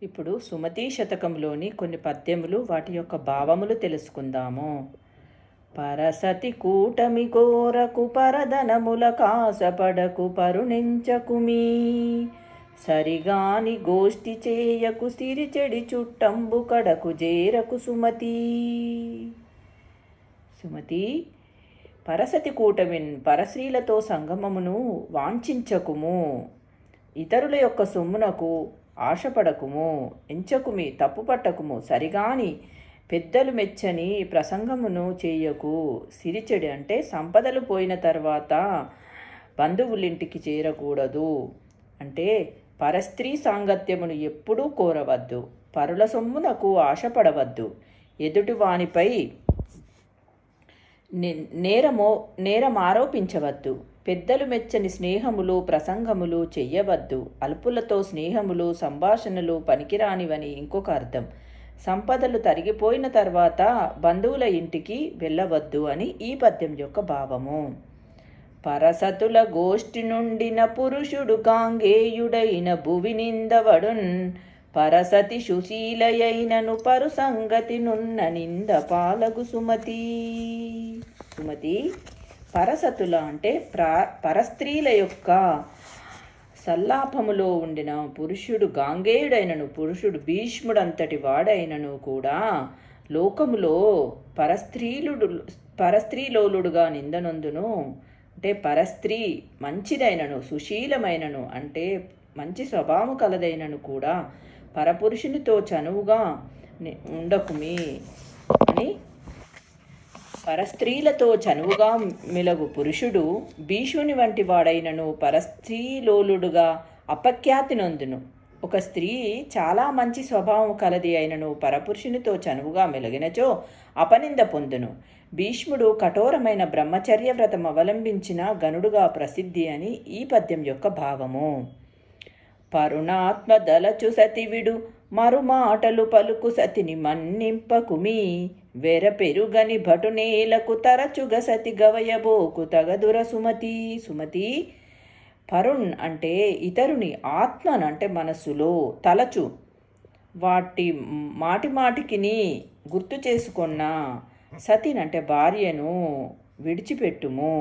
ఇప్పుడు సుమతీ శతకంలోని కొన్ని పద్యములు వాటి యొక్క భావములు తెలుసుకుందాము. పరసతి కూటమి కోరకు పరధనముల కాసపడకు పరుణించకుమీ, సరిగాని గోష్ఠి చేయకు సిరిచెడి చుట్టంబు కడకు జేరకు సుమతి. సుమతి, పరసతి కూటమిన్ పరశ్రీలతో సంగమమును వాంఛించకుము, ఇతరుల యొక్క సొమ్మునకు ఆశపడకుము, ఎంచకుమి తప్పుపట్టకుము, సరిగాని పెద్దలు మెచ్చని ప్రసంగమును చేయకు. సిరిచెడి అంటే సంపదలు పోయిన తర్వాత బంధువులింటికి చేరకూడదు. అంటే పరస్త్రీ సాంగత్యమును ఎప్పుడూ కోరవద్దు, పరుల సొమ్మునకు ఆశపడవద్దు, ఎదుటి వానిపై నేరం ఆరోపించవద్దు, పెద్దలు మెచ్చని స్నేహములు ప్రసంగములు చెయ్యవద్దు, అల్పులతో స్నేహములు సంభాషణలు పనికిరానివని ఇంకొక అర్థం. సంపదలు తరిగిపోయిన తర్వాత బంధువుల ఇంటికి వెళ్ళవద్దు అని ఈ పద్యం యొక్క భావము. పరసతుల గోష్ఠి నుండిన పురుషుడు కాంగేయుడైన భువి నిందవడున్, పరసతి సుశీలయైనను పరు సంగతి నున్న నింద పాలగు సుమతి. సుమతి, పరసతుల అంటే పరస్త్రీల యొక్క సల్లాపములో ఉండిన పురుషుడు గాంగేయుడైనను, పురుషుడు భీష్ముడంతటి వాడైనను కూడా లోకములో పరస్త్రీలోలుడుగా నిందనందును. అంటే పరస్త్రీ మంచిదైనను, సుశీలమైనను అంటే మంచి స్వభావం కలదైనను కూడా పరపురుషునితో చనువుగా ఉండకుమి అని. పరస్త్రీలతో చనువుగా మెలగు పురుషుడు భీష్ముని వంటి వాడైనను పరస్త్రీలోలుడుగా అపఖ్యాతి నొందును. ఒక స్త్రీ చాలా మంచి స్వభావం కలది అయినను పరపురుషునితో చనువుగా మెలిగినచో అపనింద పొందును. భీష్ముడు కఠోరమైన బ్రహ్మచర్య వ్రతం అవలంబించిన గనుడుగా ప్రసిద్ధి అని ఈ పద్యం యొక్క భావము. పరుణాత్మ దలచు సతివిడు మరుమాటలు పలుకు సతిని మన్నింపకుమి, వెర పెరుగని భటునేలకు తరచుగ సతి గవయబోకు తగదుర సుమతి. సుమతి, పరుణ్ అంటే ఇతరుని, ఆత్మను అంటే మనస్సులో, తలచు వాటి మాటిమాటికిని గుర్తు చేసుకున్న, సతిని అంటే భార్యను విడిచిపెట్టుము.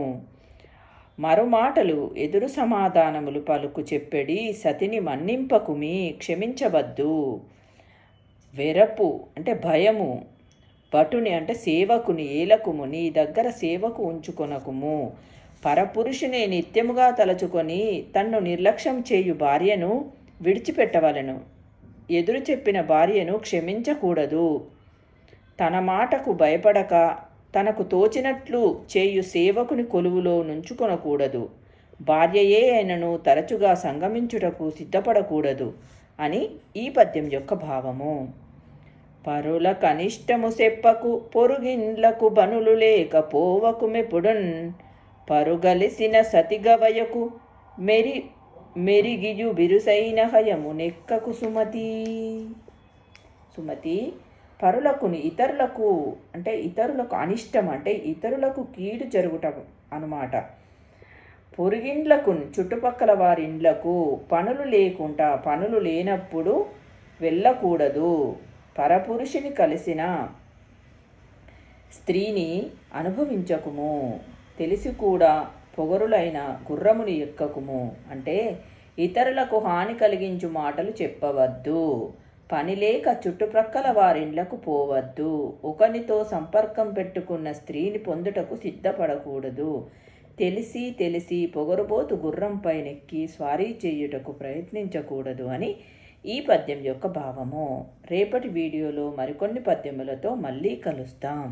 మరుమాటలు ఎదురు సమాధానములు పలుకు చెప్పెడి సతిని మన్నింపకుమి, క్షమించవద్దు. వెరపు అంటే భయము, భటుని అంటే సేవకుని ఏలకుము, నీ దగ్గర సేవకు ఉంచుకొనకుము. పరపురుషుని నిత్యముగా తలచుకొని తన్ను నిర్లక్ష్యం చేయు భార్యను విడిచిపెట్టవలను. ఎదురు చెప్పిన భార్యను క్షమించకూడదు. తన మాటకు భయపడక తనకు తోచినట్లు చేయు సేవకుని కొలువులో నుంచుకొనకూడదు. భార్యయే అయినను తరచుగా సంగమించుటకు సిద్ధపడకూడదు అని ఈ పద్యం యొక్క భావము. పరుల కనిష్టము సెప్పకు పొరుగిండ్లకు బనులు లేక పోవకు మెపుడున్, పరుగలిసిన సతిగవయకు మెరిగియు బిరుసైన హయము నెక్కకు సుమతి. సుమతి, పరులకుని ఇతరులకు అంటే ఇతరులకు అనిష్టం అంటే ఇతరులకు కీడు జరుగుట అన్నమాట. పొరుగిండ్లకు చుట్టుపక్కల వారి ఇండ్లకు పనులు లేనప్పుడు వెళ్ళకూడదు. పరపురుషుని కలిసిన స్త్రీని అనుభవించకుము, తెలిసి కూడా పొగరులైన గుర్రముని ఎక్కకుము. అంటే ఇతరులకు హాని కలిగించు మాటలు చెప్పవద్దు. పనిలేక చుట్టుప్రక్కల వారిండ్లకు పోవద్దు. ఒకనితో సంపర్కం పెట్టుకున్న స్త్రీని పొందుటకు సిద్ధపడకూడదు. తెలిసి పొగరుబోతు గుర్రంపై నెక్కి స్వారీ చేయుటకు ప్రయత్నించకూడదు అని ఈ పద్యం యొక్క భావము. రేపటి వీడియోలో మరికొన్ని పద్యములతో మళ్ళీ కలుస్తాం.